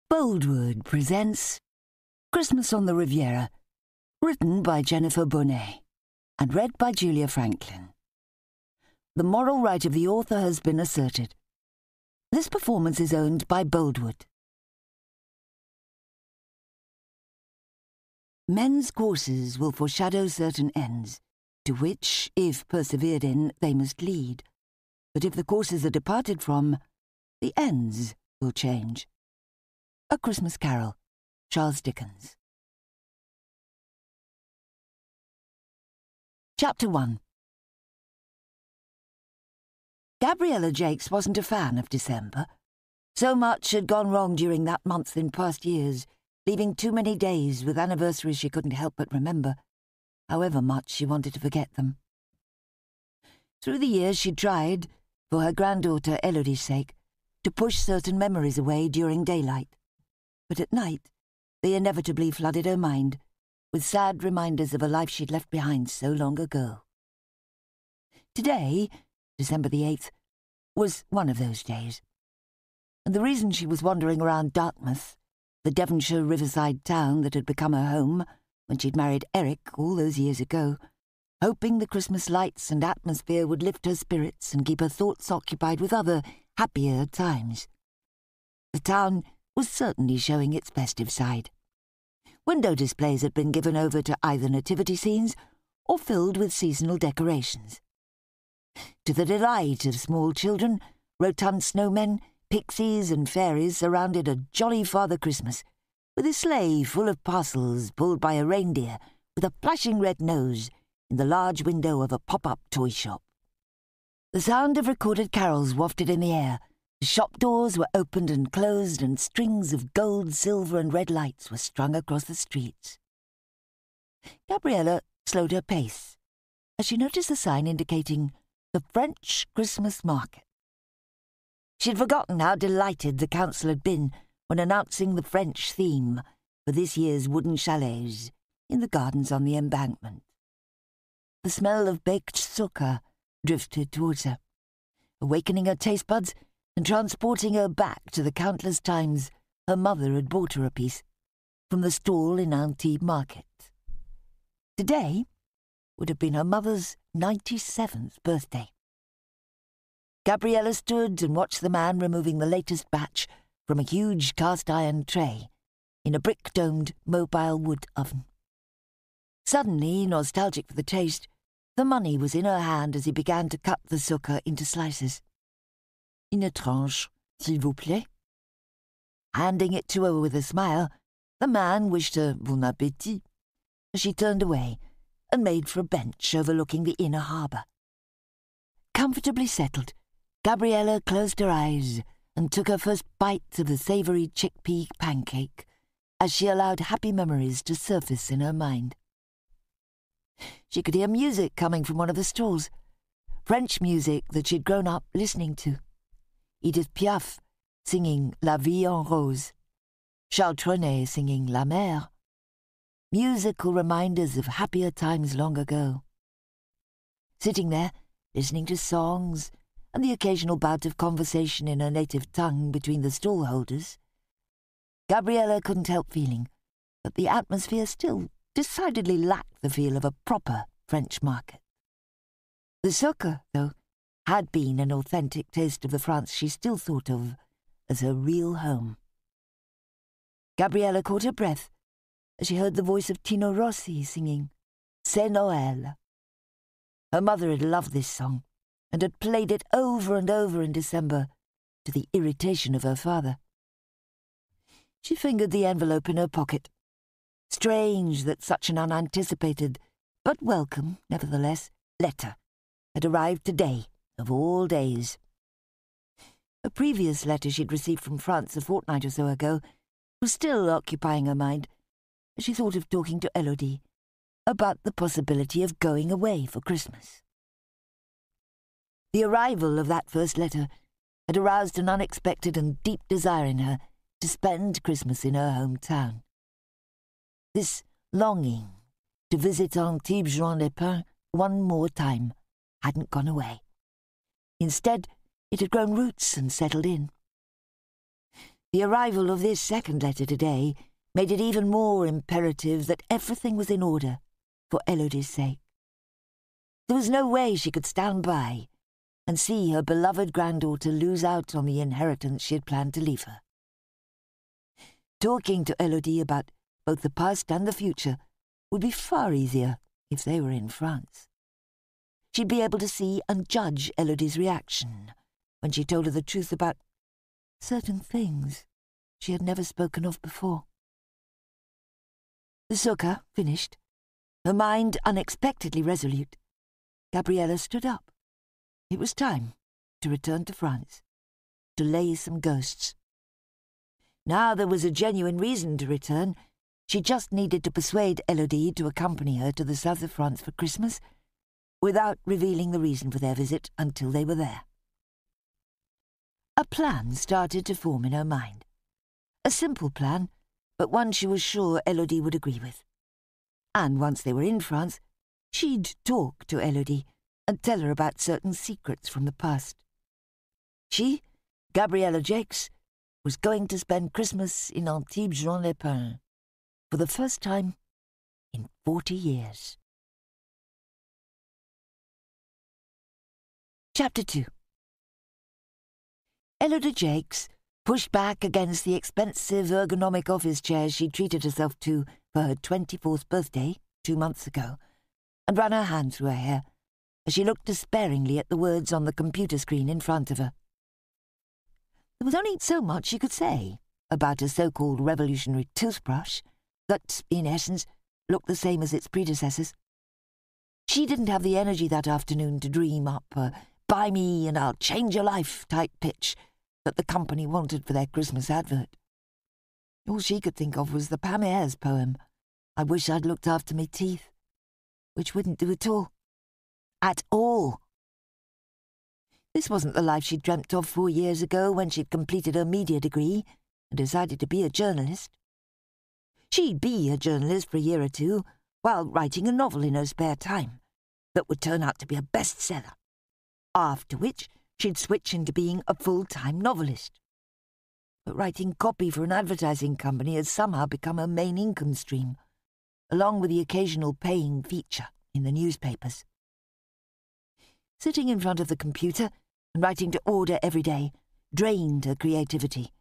Boldwood presents Christmas on the Riviera, written by Jennifer Bonet and read by Julia Franklin. The moral right of the author has been asserted. This performance is owned by Boldwood. Men's courses will foreshadow certain ends, to which, if persevered in, they must lead. But if the courses are departed from, the ends will change. A Christmas Carol, Charles Dickens. Chapter 1. Gabriella Jakes wasn't a fan of December. So much had gone wrong during that month in past years, leaving too many days with anniversaries she couldn't help but remember, however much she wanted to forget them. Through the years she tried, for her granddaughter Elodie's sake, to push certain memories away during daylight. But at night, they inevitably flooded her mind with sad reminders of a life she'd left behind so long ago. Today, December the 8th, was one of those days. And the reason she was wandering around Dartmouth, the Devonshire riverside town that had become her home when she'd married Eric all those years ago, hoping the Christmas lights and atmosphere would lift her spirits and keep her thoughts occupied with other, happier times. The town was certainly showing its festive side. Window displays had been given over to either nativity scenes or filled with seasonal decorations. To the delight of small children, rotund snowmen, pixies and fairies surrounded a jolly Father Christmas, with a sleigh full of parcels pulled by a reindeer with a flashing red nose in the large window of a pop-up toy shop. The sound of recorded carols wafted in the air. The shop doors were opened and closed, and strings of gold, silver and red lights were strung across the streets. Gabriella slowed her pace as she noticed the sign indicating the French Christmas Market. She'd forgotten how delighted the council had been when announcing the French theme for this year's wooden chalets in the gardens on the embankment. The smell of baked sukkah drifted towards her, awakening her taste buds and transporting her back to the countless times her mother had bought her a piece from the stall in Antibes Market. Today would have been her mother's 97th birthday. Gabriella stood and watched the man removing the latest batch from a huge cast-iron tray in a brick-domed mobile wood oven. Suddenly, nostalgic for the taste, the money was in her hand as he began to cut the sukkah into slices. Une tranche, s'il vous plaît. Handing it to her with a smile, the man wished her bon appétit as she turned away and made for a bench overlooking the inner harbour. Comfortably settled, Gabriella closed her eyes and took her first bite of the savoury chickpea pancake as she allowed happy memories to surface in her mind. She could hear music coming from one of the stalls, French music that she'd grown up listening to. Edith Piaf singing La Vie en Rose, Charles Trenet singing La Mer. Musical reminders of happier times long ago. Sitting there, listening to songs and the occasional bout of conversation in her native tongue between the stallholders, Gabriella couldn't help feeling that the atmosphere still decidedly lacked the feel of a proper French market. The sukkah, though, had been an authentic taste of the France she still thought of as her real home. Gabriella caught her breath as she heard the voice of Tino Rossi singing C'est Noël. Her mother had loved this song and had played it over and over in December to the irritation of her father. She fingered the envelope in her pocket. Strange that such an unanticipated, but welcome, nevertheless, letter had arrived today, of all days. A previous letter she'd received from France a fortnight or so ago was still occupying her mind as she thought of talking to Elodie about the possibility of going away for Christmas. The arrival of that first letter had aroused an unexpected and deep desire in her to spend Christmas in her hometown. This longing to visit Antibes-Juan-les-Pins one more time hadn't gone away. Instead, it had grown roots and settled in. The arrival of this second letter today made it even more imperative that everything was in order for Élodie's sake. There was no way she could stand by and see her beloved granddaughter lose out on the inheritance she had planned to leave her. Talking to Élodie about both the past and the future would be far easier if they were in France. She'd be able to see and judge Élodie's reaction when she told her the truth about certain things she had never spoken of before. The sukkah finished, her mind unexpectedly resolute, Gabriella stood up. It was time to return to France, to lay some ghosts. Now there was a genuine reason to return. She just needed to persuade Élodie to accompany her to the south of France for Christmas, without revealing the reason for their visit until they were there. A plan started to form in her mind. A simple plan, but one she was sure Élodie would agree with. And once they were in France, she'd talk to Élodie and tell her about certain secrets from the past. She, Gabriella Jacques, was going to spend Christmas in Antibes-Juan-les-Pins for the first time in 40 years. Chapter 2. Élodie Jacques pushed back against the expensive ergonomic office chair she treated herself to for her 24th birthday 2 months ago, and ran her hand through her hair as she looked despairingly at the words on the computer screen in front of her. There was only so much she could say about a so-called revolutionary toothbrush that, in essence, looked the same as its predecessors. She didn't have the energy that afternoon to dream up a "buy me and I'll change your life" type pitch that the company wanted for their Christmas advert. All she could think of was the Pam Ayres poem, "I wish I'd looked after me teeth," which wouldn't do at all. At all. This wasn't the life she'd dreamt of 4 years ago when she'd completed her media degree and decided to be a journalist. She'd be a journalist for a year or two while writing a novel in her spare time that would turn out to be a bestseller, after which she'd switch into being a full-time novelist. But writing copy for an advertising company had somehow become her main income stream, along with the occasional paying feature in the newspapers. Sitting in front of the computer and writing to order every day drained her creativity,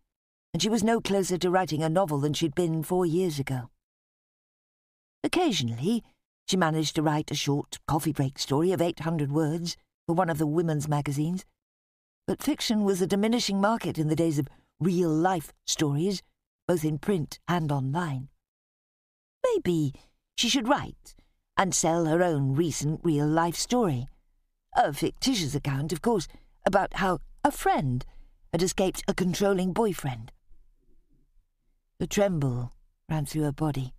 and she was no closer to writing a novel than she'd been 4 years ago. Occasionally, she managed to write a short coffee break story of 800 words for one of the women's magazines, but fiction was a diminishing market in the days of real-life stories, both in print and online. Maybe she should write and sell her own recent real-life story. A fictitious account, of course, about how a friend had escaped a controlling boyfriend. A tremble ran through her body.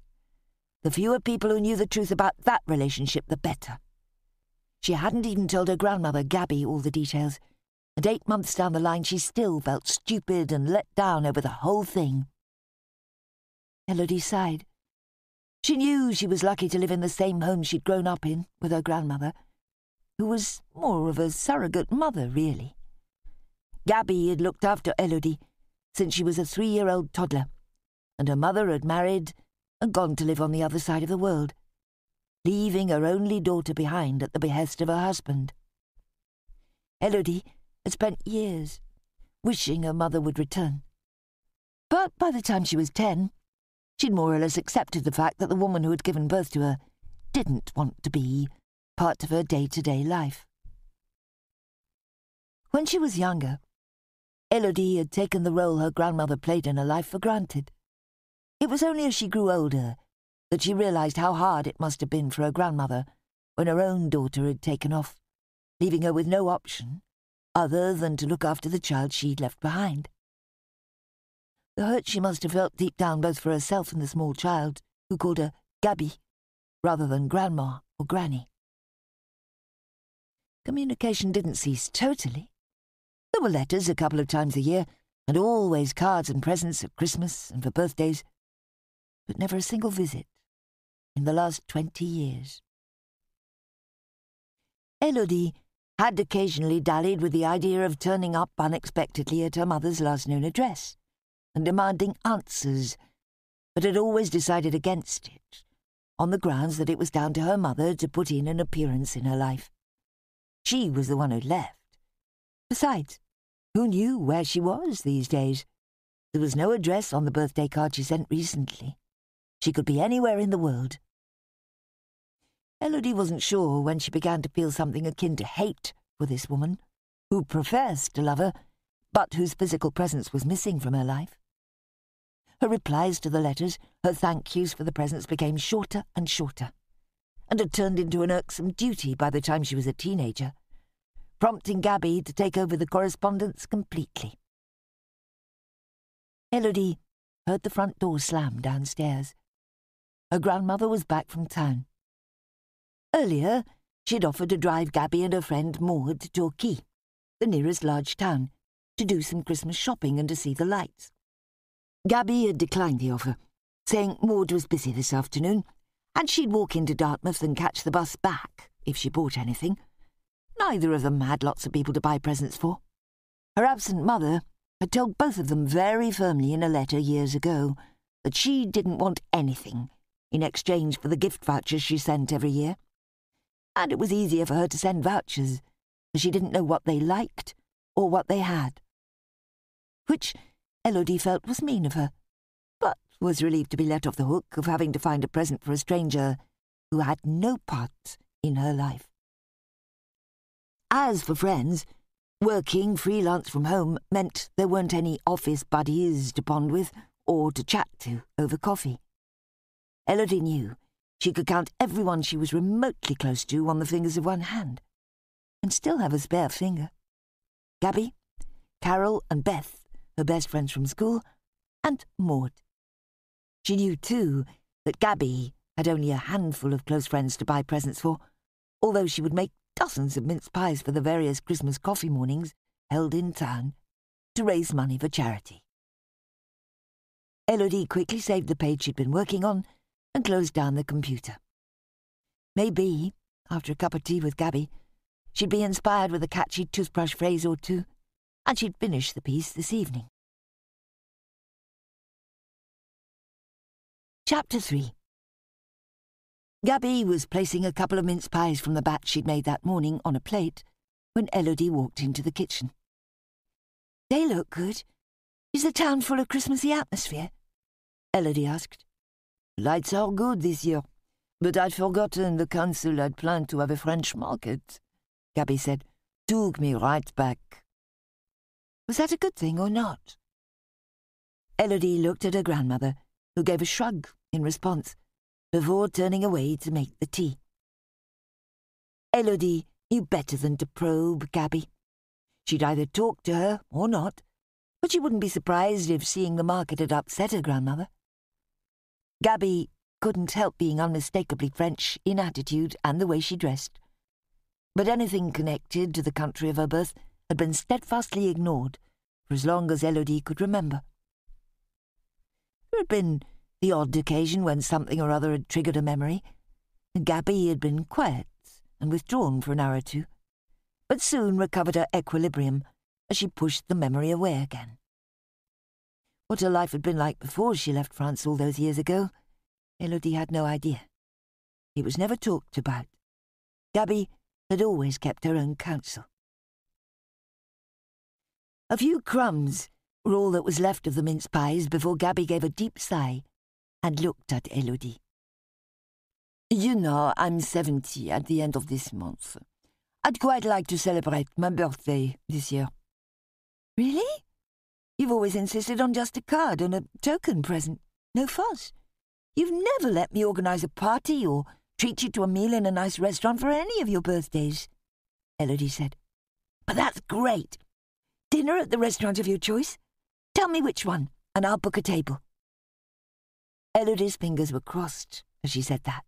The fewer people who knew the truth about that relationship, the better. She hadn't even told her grandmother, Gabby, all the details, and 8 months down the line she still felt stupid and let down over the whole thing. Élodie sighed. She knew she was lucky to live in the same home she'd grown up in with her grandmother, who was more of a surrogate mother, really. Gabby had looked after Élodie since she was a 3-year-old toddler, and her mother had married and gone to live on the other side of the world, leaving her only daughter behind at the behest of her husband. Élodie had spent years wishing her mother would return. But by the time she was 10, she'd more or less accepted the fact that the woman who had given birth to her didn't want to be part of her day-to-day life. When she was younger, Élodie had taken the role her grandmother played in her life for granted. It was only as she grew older that she realized how hard it must have been for her grandmother when her own daughter had taken off, leaving her with no option other than to look after the child she'd left behind. The hurt she must have felt deep down both for herself and the small child, who called her Gabby, rather than Grandma or Granny. Communication didn't cease totally. There were letters a couple of times a year, and always cards and presents at Christmas and for birthdays, but never a single visit in the last 20 years. Élodie had occasionally dallied with the idea of turning up unexpectedly at her mother's last known address, and demanding answers, but had always decided against it, on the grounds that it was down to her mother to put in an appearance in her life. She was the one who'd left. Besides, who knew where she was these days? There was no address on the birthday card she sent recently. She could be anywhere in the world. Elodie wasn't sure when she began to feel something akin to hate for this woman, who professed to love her, but whose physical presence was missing from her life. Her replies to the letters, her thank yous for the presents became shorter and shorter, and had turned into an irksome duty by the time she was a teenager, prompting Gabby to take over the correspondence completely. Elodie heard the front door slam downstairs. Her grandmother was back from town. Earlier, she'd offered to drive Gabby and her friend Maud to Torquay, the nearest large town, to do some Christmas shopping and to see the lights. Gabby had declined the offer, saying Maud was busy this afternoon, and she'd walk into Dartmouth and catch the bus back if she bought anything. Neither of them had lots of people to buy presents for. Her absent mother had told both of them very firmly in a letter years ago that she didn't want anything in exchange for the gift vouchers she sent every year. And it was easier for her to send vouchers, as she didn't know what they liked or what they had. Which Elodie felt was mean of her, but was relieved to be let off the hook of having to find a present for a stranger who had no part in her life. As for friends, working freelance from home meant there weren't any office buddies to bond with or to chat to over coffee. Elodie knew she could count everyone she was remotely close to on the fingers of one hand, and still have a spare finger. Gabby, Carol and Beth, her best friends from school, and Maud. She knew, too, that Gabby had only a handful of close friends to buy presents for, although she would make dozens of mince pies for the various Christmas coffee mornings held in town to raise money for charity. Elodie quickly saved the page she'd been working on and closed down the computer. Maybe, after a cup of tea with Gabby, she'd be inspired with a catchy toothbrush phrase or two, and she'd finish the piece this evening. Chapter 3. Gabby was placing a couple of mince pies from the batch she'd made that morning on a plate when Elodie walked into the kitchen. "They look good. Is the town full of Christmassy atmosphere?" Elodie asked. "Lights are good this year, but I'd forgotten the council had planned to have a French market," Gabby said. "Took me right back." Was that a good thing or not? Elodie looked at her grandmother, who gave a shrug in response, before turning away to make the tea. Elodie knew better than to probe Gabby. She'd either talk to her or not, but she wouldn't be surprised if seeing the market had upset her grandmother. Gabby couldn't help being unmistakably French in attitude and the way she dressed, but anything connected to the country of her birth had been steadfastly ignored for as long as Elodie could remember. There had been the odd occasion when something or other had triggered a memory, and Gabby had been quiet and withdrawn for an hour or two, but soon recovered her equilibrium as she pushed the memory away again. What her life had been like before she left France all those years ago, Elodie had no idea. It was never talked about. Gabby had always kept her own counsel. A few crumbs were all that was left of the mince pies before Gabby gave a deep sigh and looked at Elodie. "You know, I'm 70 at the end of this month. I'd quite like to celebrate my birthday this year." "Really? You've always insisted on just a card and a token present. No fuss. You've never let me organise a party or treat you to a meal in a nice restaurant for any of your birthdays," Elodie said. "But that's great. Dinner at the restaurant of your choice? Tell me which one, and I'll book a table." Elodie's fingers were crossed as she said that.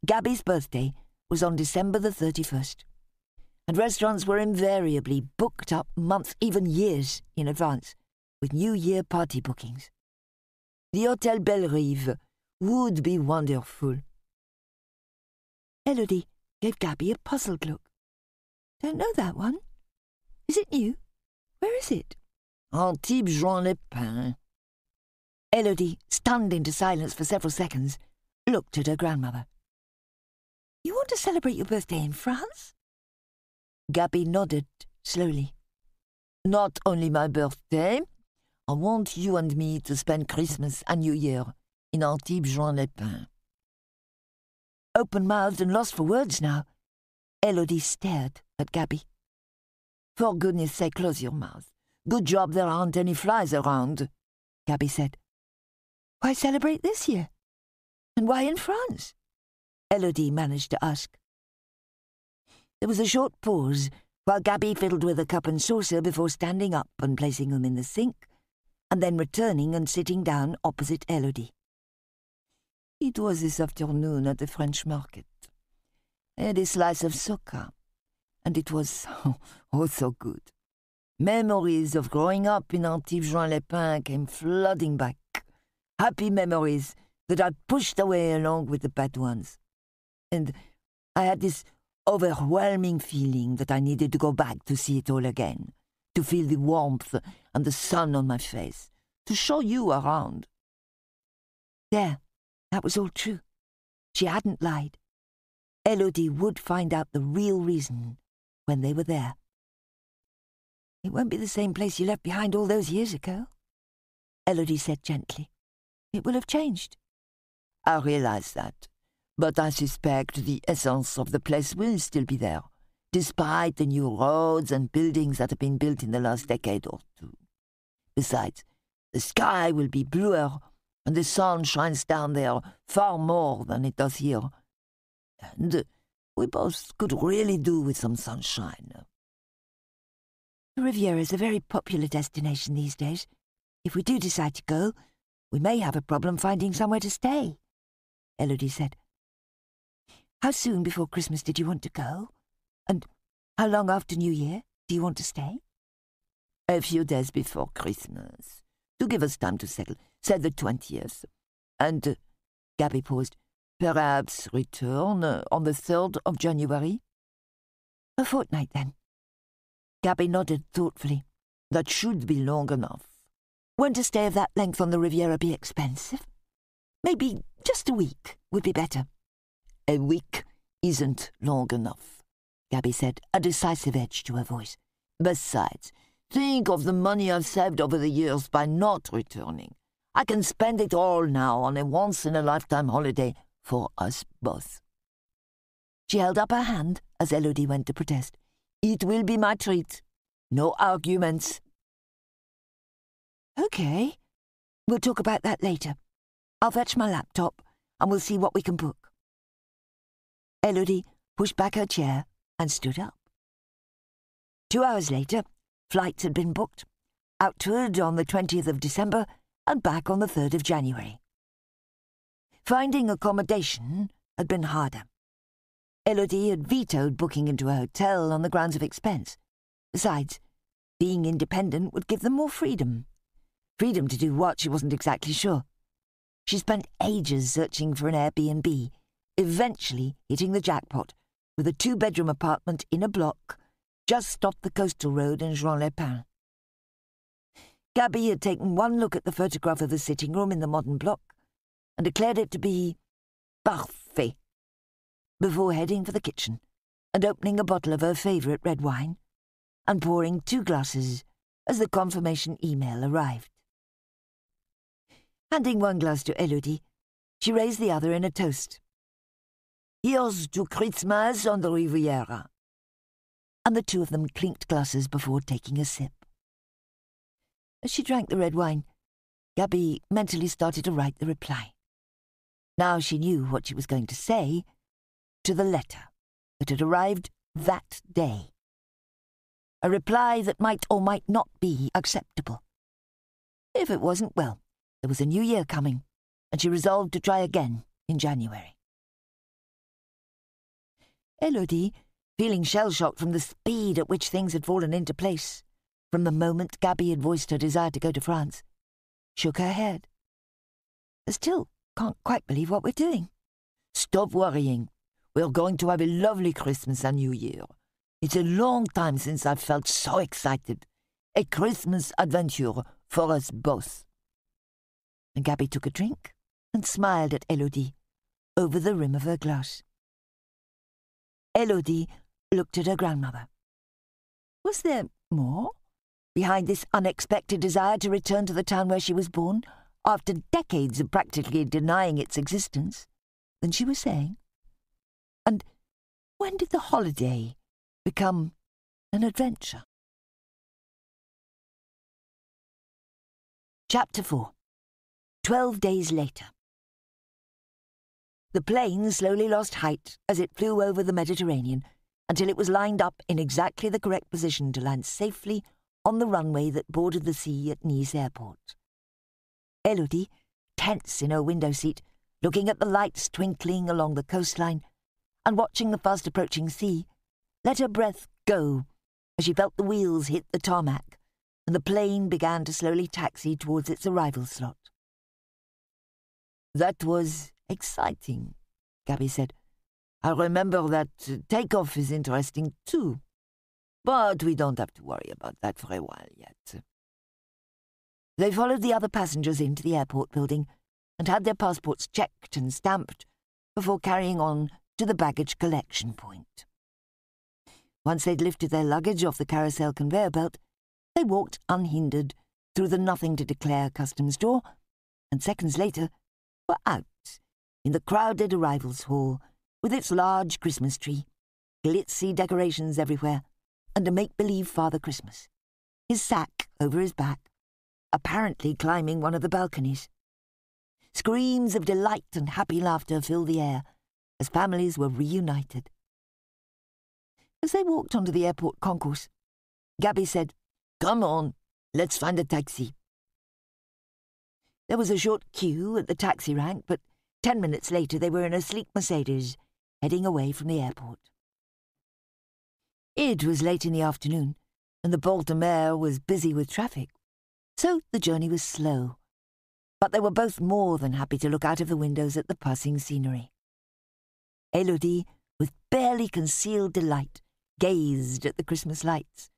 Gabby's birthday was on December the 31st, and restaurants were invariably booked up months, even years, in advance, with New Year party bookings. The Hôtel Bellerive would be wonderful. Elodie gave Gabby a puzzled look. "Don't know that one. Is it new? Where is it?" "Antibes Jean Lepin," Elodie, stunned into silence for several seconds, looked at her grandmother. You want to celebrate your birthday in France? Gabby nodded slowly. Not only my birthday, I want you and me to spend Christmas and New Year in Antibes-Juan-les-Pins. Open-mouthed and lost for words now, Elodie stared at Gabby. For goodness sake, close your mouth. Good job there aren't any flies around, Gabby said. Why celebrate this year? And why in France? Elodie managed to ask. There was a short pause while Gabby fiddled with a cup and saucer before standing up and placing them in the sink, and then returning and sitting down opposite Elodie. It was this afternoon at the French market. I had a slice of soca, and it was so good. Memories of growing up in Antibes-Juan-les-Pins came flooding back. Happy memories that I pushed away along with the bad ones. And I had this overwhelming feeling that I needed to go back to see it all again, to feel the warmth and the sun on my face, to show you around. There, that was all true. She hadn't lied. Elodie would find out the real reason when they were there. It won't be the same place you left behind all those years ago, Elodie said gently. It will have changed. I realize that, but I suspect the essence of the place will still be there, despite the new roads and buildings that have been built in the last decade or two. Besides, the sky will be bluer, and the sun shines down there far more than it does here. And we both could really do with some sunshine. The Riviera is a very popular destination these days. If we do decide to go, we may have a problem finding somewhere to stay, Elodie said. How soon before Christmas did you want to go? And how long after New Year do you want to stay? A few days before Christmas, to give us time to settle, said the 20th. And, Gabby paused, perhaps return on the 3rd of January? A fortnight, then. Gabby nodded thoughtfully. That should be long enough. Won't a stay of that length on the Riviera be expensive? Maybe just a week would be better. A week isn't long enough, Gabby said, a decisive edge to her voice. Besides, think of the money I've saved over the years by not returning. I can spend it all now on a once-in-a-lifetime holiday for us both. She held up her hand as Elodie went to protest. It will be my treat. No arguments. Okay. We'll talk about that later. I'll fetch my laptop and we'll see what we can book. Elodie pushed back her chair and stood up. 2 hours later, flights had been booked. Outward on the 20th of December and back on the 3rd of January. Finding accommodation had been harder. Elodie had vetoed booking into a hotel on the grounds of expense. Besides, being independent would give them more freedom. Freedom to do what, she wasn't exactly sure. She spent ages searching for an Airbnb, eventually hitting the jackpot with a 2-bedroom apartment in a block just off the coastal road in Juan-les-Pins. Gabby had taken one look at the photograph of the sitting room in the modern block and declared it to be parfait, before heading for the kitchen and opening a bottle of her favourite red wine and pouring 2 glasses as the confirmation email arrived. Handing one glass to Elodie, she raised the other in a toast. Here's to Christmas on the Riviera. And the two of them clinked glasses before taking a sip. As she drank the red wine, Gabby mentally started to write the reply. Now she knew what she was going to say to the letter that had arrived that day. A reply that might or might not be acceptable. If it wasn't, well, there was a new year coming, and she resolved to try again in January. Elodie, feeling shell-shocked from the speed at which things had fallen into place, from the moment Gabby had voiced her desire to go to France, shook her head. I still can't quite believe what we're doing. Stop worrying. We're going to have a lovely Christmas and New Year. It's a long time since I've felt so excited. A Christmas adventure for us both. and Gabby took a drink and smiled at Élodie over the rim of her glass. Élodie looked at her grandmother. Was there more behind this unexpected desire to return to the town where she was born, after decades of practically denying its existence, than she was saying? And when did the holiday become an adventure? Chapter 4. 12 days later. The plane slowly lost height as it flew over the Mediterranean until it was lined up in exactly the correct position to land safely on the runway that bordered the sea at Nice airport. Élodie, tense in her window seat, looking at the lights twinkling along the coastline and watching the fast-approaching sea, let her breath go as she felt the wheels hit the tarmac and the plane began to slowly taxi towards its arrival slot. "That was exciting," Gabby said. "I remember that takeoff is interesting too. But we don't have to worry about that for a while yet." They followed the other passengers into the airport building and had their passports checked and stamped before carrying on to the baggage collection point. Once they'd lifted their luggage off the carousel conveyor belt, they walked unhindered through the nothing-to-declare customs door, and seconds later were out in the crowded arrivals hall with its large Christmas tree, glitzy decorations everywhere, and a make-believe Father Christmas, his sack over his back, apparently climbing one of the balconies. Screams of delight and happy laughter filled the air as families were reunited. As they walked onto the airport concourse, Gabby said, "Come on, let's find a taxi." There was a short queue at the taxi rank, but 10 minutes later they were in a sleek Mercedes, heading away from the airport. It was late in the afternoon, and the Port de Mer was busy with traffic, so the journey was slow. But they were both more than happy to look out of the windows at the passing scenery. Élodie, with barely concealed delight, gazed at the Christmas lights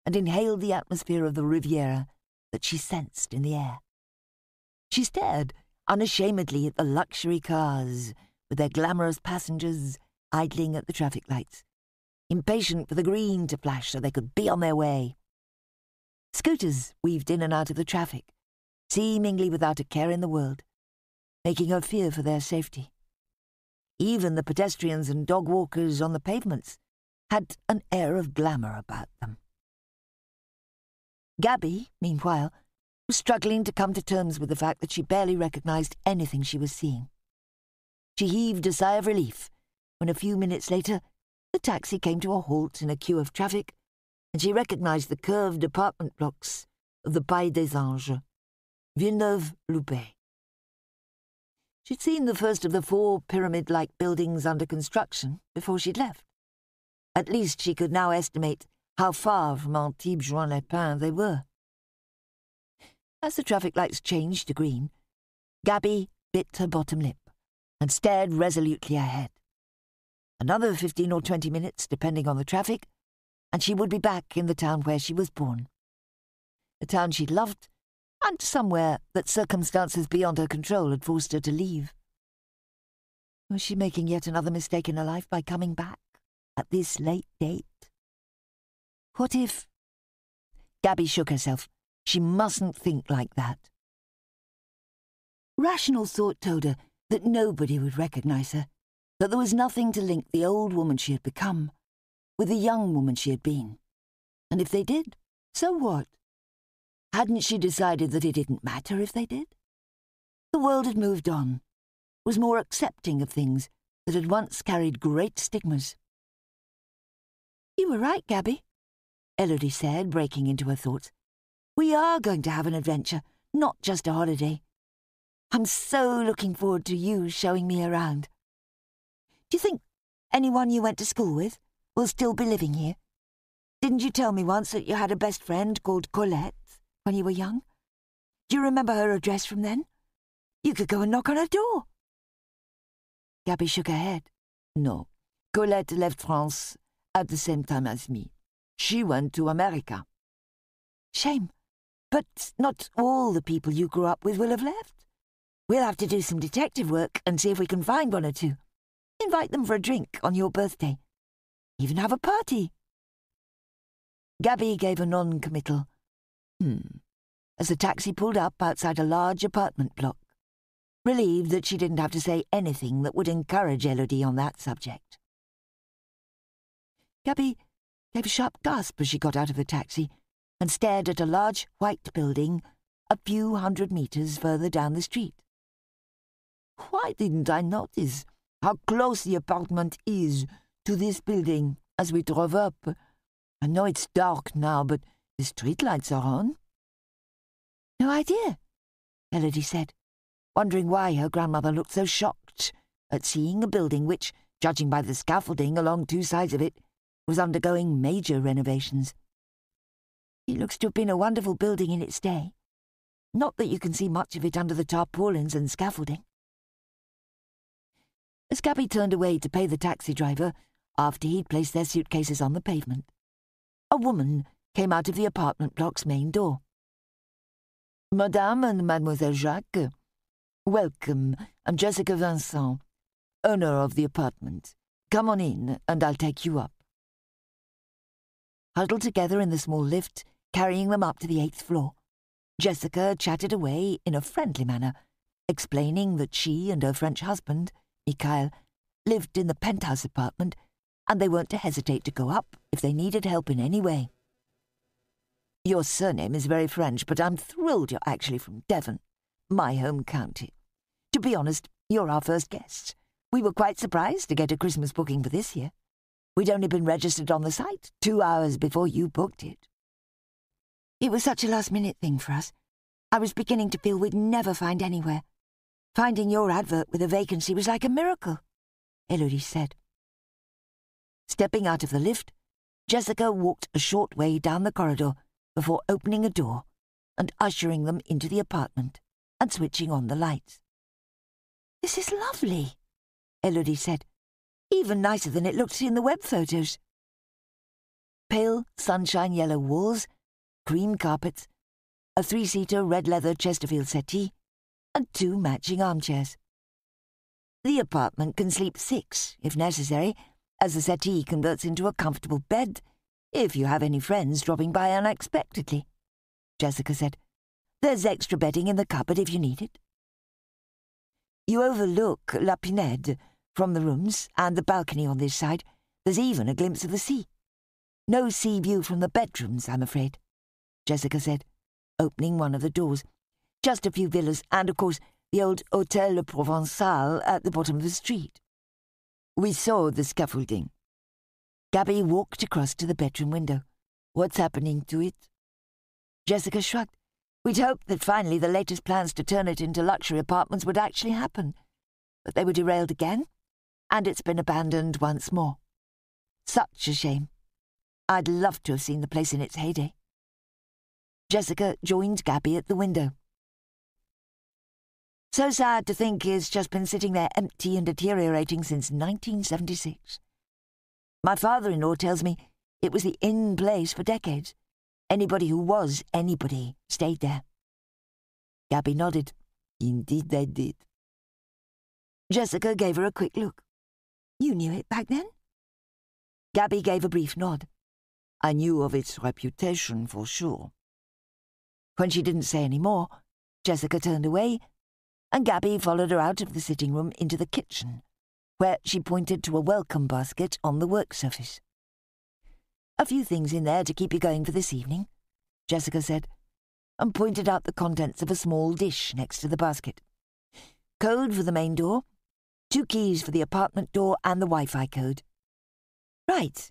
and inhaled the atmosphere of the Riviera that she sensed in the air. She stared unashamedly at the luxury cars with their glamorous passengers idling at the traffic lights, impatient for the green to flash so they could be on their way. Scooters weaved in and out of the traffic, seemingly without a care in the world, making her fear for their safety. Even the pedestrians and dog walkers on the pavements had an air of glamour about them. Gabby, meanwhile, was struggling to come to terms with the fact that she barely recognized anything she was seeing. She heaved a sigh of relief when a few minutes later the taxi came to a halt in a queue of traffic, and she recognized the curved apartment blocks of the Pays des Anges, Villeneuve-Loubet. She'd seen the first of the 4 pyramid-like buildings under construction before she'd left. At least she could now estimate how far from Antibes-Juan-les-Pins they were. As the traffic lights changed to green, Gabby bit her bottom lip and stared resolutely ahead. Another 15 or 20 minutes, depending on the traffic, and she would be back in the town where she was born. A town she'd loved, and somewhere that circumstances beyond her control had forced her to leave. Was she making yet another mistake in her life by coming back at this late date? What if... Gabby shook herself. She mustn't think like that. Rational thought told her that nobody would recognize her, that there was nothing to link the old woman she had become with the young woman she had been. And if they did, so what? Hadn't she decided that it didn't matter if they did? The world had moved on, was more accepting of things that had once carried great stigmas. "You were right, Gabby," Élodie said, breaking into her thoughts. "We are going to have an adventure, not just a holiday. I'm so looking forward to you showing me around. Do you think anyone you went to school with will still be living here? Didn't you tell me once that you had a best friend called Colette when you were young? Do you remember her address from then? You could go and knock on her door." Gabby shook her head. "No, Colette left France at the same time as me. She went to America." "Shame. But not all the people you grew up with will have left. We'll have to do some detective work and see if we can find one or two. Invite them for a drink on your birthday. Even have a party." Gabby gave a non-committal as the taxi pulled up outside a large apartment block, relieved that she didn't have to say anything that would encourage Elodie on that subject. Gabby gave a sharp gasp as she got out of the taxi and stared at a large white building a few 100 meters further down the street. "Why didn't I notice how close the apartment is to this building as we drove up? I know it's dark now, but the streetlights are on." "No idea," Elodie said, wondering why her grandmother looked so shocked at seeing a building which, judging by the scaffolding along two sides of it, was undergoing major renovations. "It looks to have been a wonderful building in its day. Not that you can see much of it under the tarpaulins and scaffolding." As Gabby turned away to pay the taxi driver after he'd placed their suitcases on the pavement, a woman came out of the apartment block's main door. "Madame and Mademoiselle Jacques, welcome. I'm Jessica Vincent, owner of the apartment. Come on in, and I'll take you up." Huddled together in the small lift, carrying them up to the 8th floor, Jessica chatted away in a friendly manner, explaining that she and her French husband, Mikhail, lived in the penthouse apartment, and they weren't to hesitate to go up if they needed help in any way. "Your surname is very French, but I'm thrilled you're actually from Devon, my home county. To be honest, you're our first guests. We were quite surprised to get a Christmas booking for this year. We'd only been registered on the site 2 hours before you booked it." "It was such a last-minute thing for us. I was beginning to feel we'd never find anywhere. Finding your advert with a vacancy was like a miracle," Elodie said. Stepping out of the lift, Jessica walked a short way down the corridor before opening a door and ushering them into the apartment and switching on the lights. "This is lovely," Elodie said. "Even nicer than it looks in the web photos." Pale sunshine yellow walls, cream carpets, a 3-seater red leather Chesterfield settee, and 2 matching armchairs. The apartment can sleep 6, if necessary, as the settee converts into a comfortable bed if you have any friends dropping by unexpectedly, Jessica said. "There's extra bedding in the cupboard if you need it." "You overlook La Pinède from the rooms and the balcony on this side. There's even a glimpse of the sea. No sea view from the bedrooms, I'm afraid," Jessica said, opening one of the doors. "Just a few villas and, of course, the old Hôtel Le Provençal at the bottom of the street." "We saw the scaffolding." Gabby walked across to the bedroom window. "What's happening to it?" Jessica shrugged. "We'd hoped that finally the latest plans to turn it into luxury apartments would actually happen, but they were derailed again, and it's been abandoned once more. Such a shame. I'd love to have seen the place in its heyday." Jessica joined Gabby at the window. "So sad to think it's just been sitting there empty and deteriorating since 1976. My father-in-law tells me it was the in place for decades. Anybody who was anybody stayed there." Gabby nodded. "Indeed they did." Jessica gave her a quick look. "You knew it back then?" Gabby gave a brief nod. "I knew of its reputation for sure." When she didn't say any more, Jessica turned away, and Gabby followed her out of the sitting room into the kitchen, where she pointed to a welcome basket on the work surface. "A few things in there to keep you going for this evening," Jessica said, and pointed out the contents of a small dish next to the basket. "Code for the main door, 2 keys for the apartment door, and the Wi-Fi code." "Right.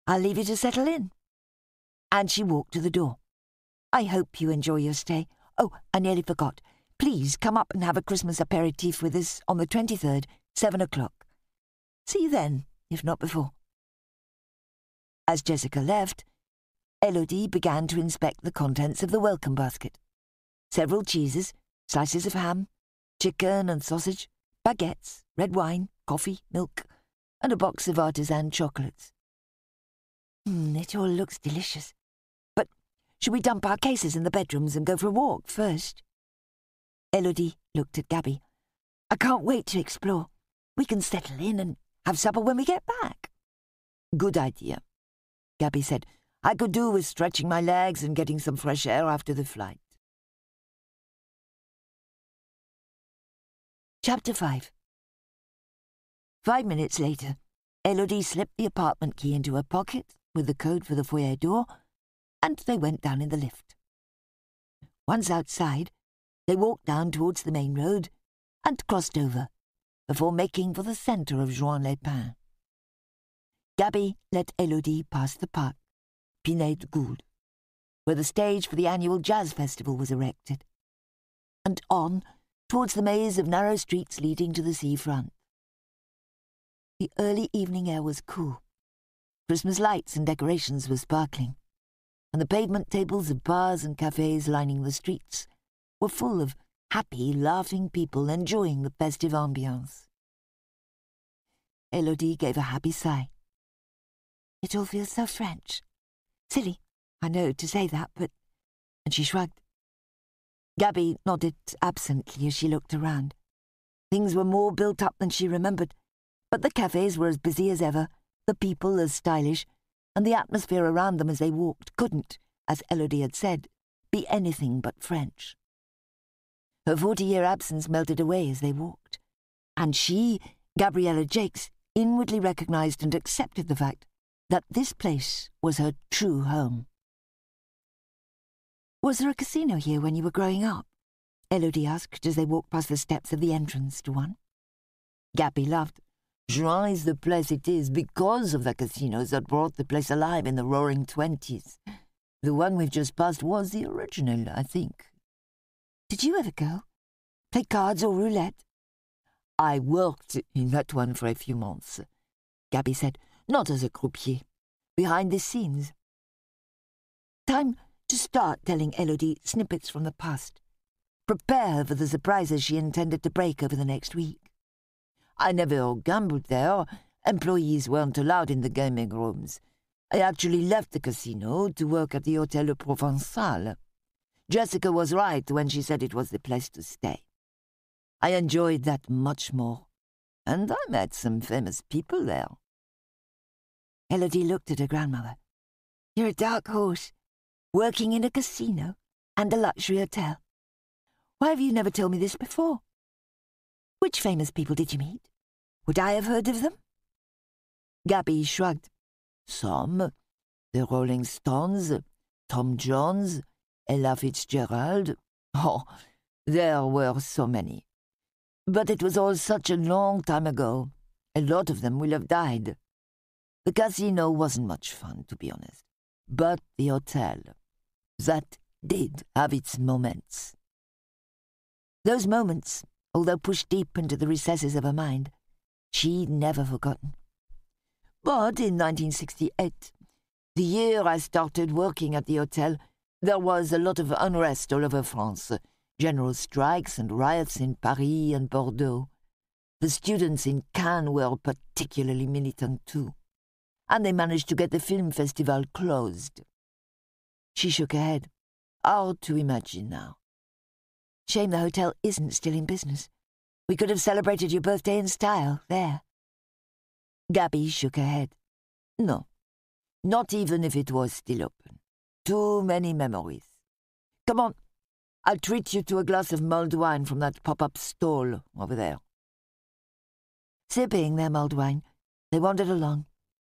I'll leave you to settle in." And she walked to the door. "I hope you enjoy your stay. Oh, I nearly forgot. Please come up and have a Christmas aperitif with us on the 23rd, 7 o'clock. See you then, if not before." As Jessica left, Elodie began to inspect the contents of the welcome basket. Several cheeses, slices of ham, chicken and sausage, baguettes, red wine, coffee, milk, and a box of artisan chocolates. It all looks delicious. But should we dump our cases in the bedrooms and go for a walk first?" Elodie looked at Gabby. "I can't wait to explore. We can settle in and have supper when we get back." "Good idea," Gabby said. "I could do with stretching my legs and getting some fresh air after the flight." Chapter 5. 5 minutes later, Elodie slipped the apartment key into her pocket with the code for the foyer door, and they went down in the lift. Once outside, they walked down towards the main road and crossed over before making for the centre of Juan-les-Pins. Gabby let Elodie pass the park, Pinède Gould, where the stage for the annual jazz festival was erected, and on towards the maze of narrow streets leading to the seafront. The early evening air was cool. Christmas lights and decorations were sparkling, and the pavement tables of bars and cafes lining the streets were full of happy, laughing people enjoying the festive ambiance. Elodie gave a happy sigh. "It all feels so French. Silly, I know, to say that, but—" and she shrugged. Gabby nodded absently as she looked around. Things were more built up than she remembered, but the cafes were as busy as ever, the people as stylish, and the atmosphere around them as they walked couldn't, as Elodie had said, be anything but French. Her 40-year absence melted away as they walked, and she, Gabriella Jakes, inwardly recognized and accepted the fact that this place was her true home. "Was there a casino here when you were growing up?" Elodie asked as they walked past the steps of the entrance to one. Gabby laughed. "Juan is the place it is because of the casinos that brought the place alive in the roaring 20s. The one we've just passed was the original, I think." "Did you ever go? Play cards or roulette?" "I worked in that one for a few months," Gabby said. "Not as a croupier. Behind the scenes." Time to start telling Elodie snippets from the past. Prepare her for the surprises she intended to break over the next week. "I never gambled there. Employees weren't allowed in the gaming rooms. I actually left the casino to work at the Hôtel Provençal. Jessica was right when she said it was the place to stay. I enjoyed that much more, and I met some famous people there." Elodie looked at her grandmother. "You're a dark horse, working in a casino and a luxury hotel. Why have you never told me this before? Which famous people did you meet? Would I have heard of them?" Gabby shrugged. "Some. The Rolling Stones, Tom Jones, Ella Fitzgerald. Oh, there were so many. But it was all such a long time ago. A lot of them will have died. The casino wasn't much fun, to be honest. But the hotel, that did have its moments." Those moments, although pushed deep into the recesses of her mind, she'd never forgotten. "But in 1968, the year I started working at the hotel, there was a lot of unrest all over France, general strikes and riots in Paris and Bordeaux. The students in Cannes were particularly militant too, and they managed to get the film festival closed." She shook her head. "Hard to imagine now." "Shame the hotel isn't still in business. We could have celebrated your birthday in style there." Gabby shook her head. "No, not even if it was still open. Too many memories. Come on, I'll treat you to a glass of mulled wine from that pop-up stall over there." Sipping their mulled wine, they wandered along,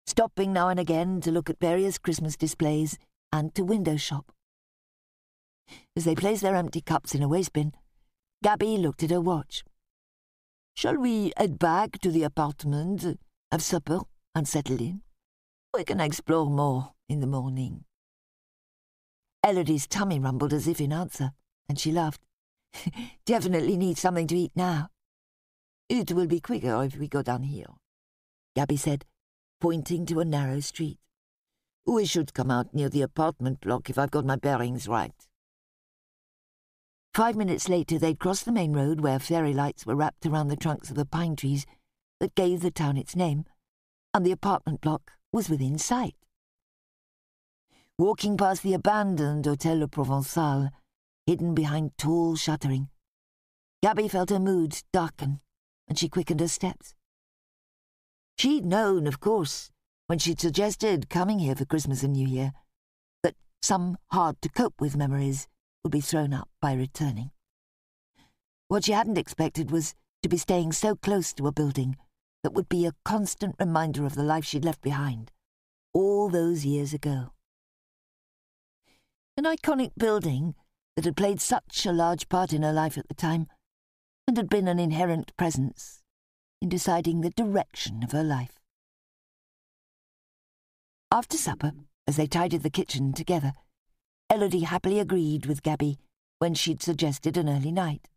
stopping now and again to look at various Christmas displays and to window shop. As they placed their empty cups in a waste-bin, Gabby looked at her watch. "Shall we head back to the apartment, have supper, and settle in? We can explore more in the morning." Elodie's tummy rumbled as if in answer, and she laughed. "Definitely need something to eat now." "It will be quicker if we go down here," Gabby said, pointing to a narrow street. "We should come out near the apartment block if I've got my bearings right." 5 minutes later they'd crossed the main road where fairy lights were wrapped around the trunks of the pine trees that gave the town its name, and the apartment block was within sight. Walking past the abandoned Hôtel Provençal, hidden behind tall shuttering, Gabby felt her mood darken, and she quickened her steps. She'd known, of course, when she'd suggested coming here for Christmas and New Year, that some hard-to-cope-with memories would be thrown up by returning. What she hadn't expected was to be staying so close to a building that would be a constant reminder of the life she'd left behind all those years ago. An iconic building that had played such a large part in her life at the time and had been an inherent presence in deciding the direction of her life. After supper, as they tidied the kitchen together, Elodie happily agreed with Gabby when she'd suggested an early night.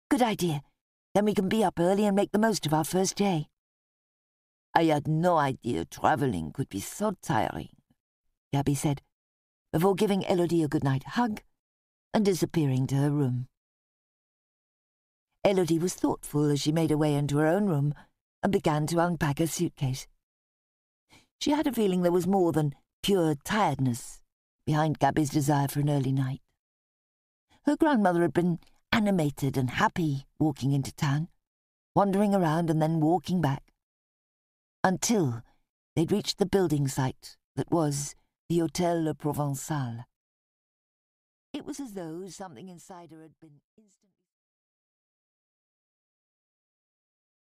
Good idea. Then we can be up early and make the most of our first day. I had no idea travelling could be so tiring, Gabby said, before giving Elodie a good-night hug and disappearing to her room. Elodie was thoughtful as she made her way into her own room and began to unpack her suitcase. She had a feeling there was more than pure tiredness behind Gabby's desire for an early night. Her grandmother had been animated and happy walking into town, wandering around and then walking back, until they'd reached the building site that was the Hôtel Le Provençal. It was as though something inside her had been instantly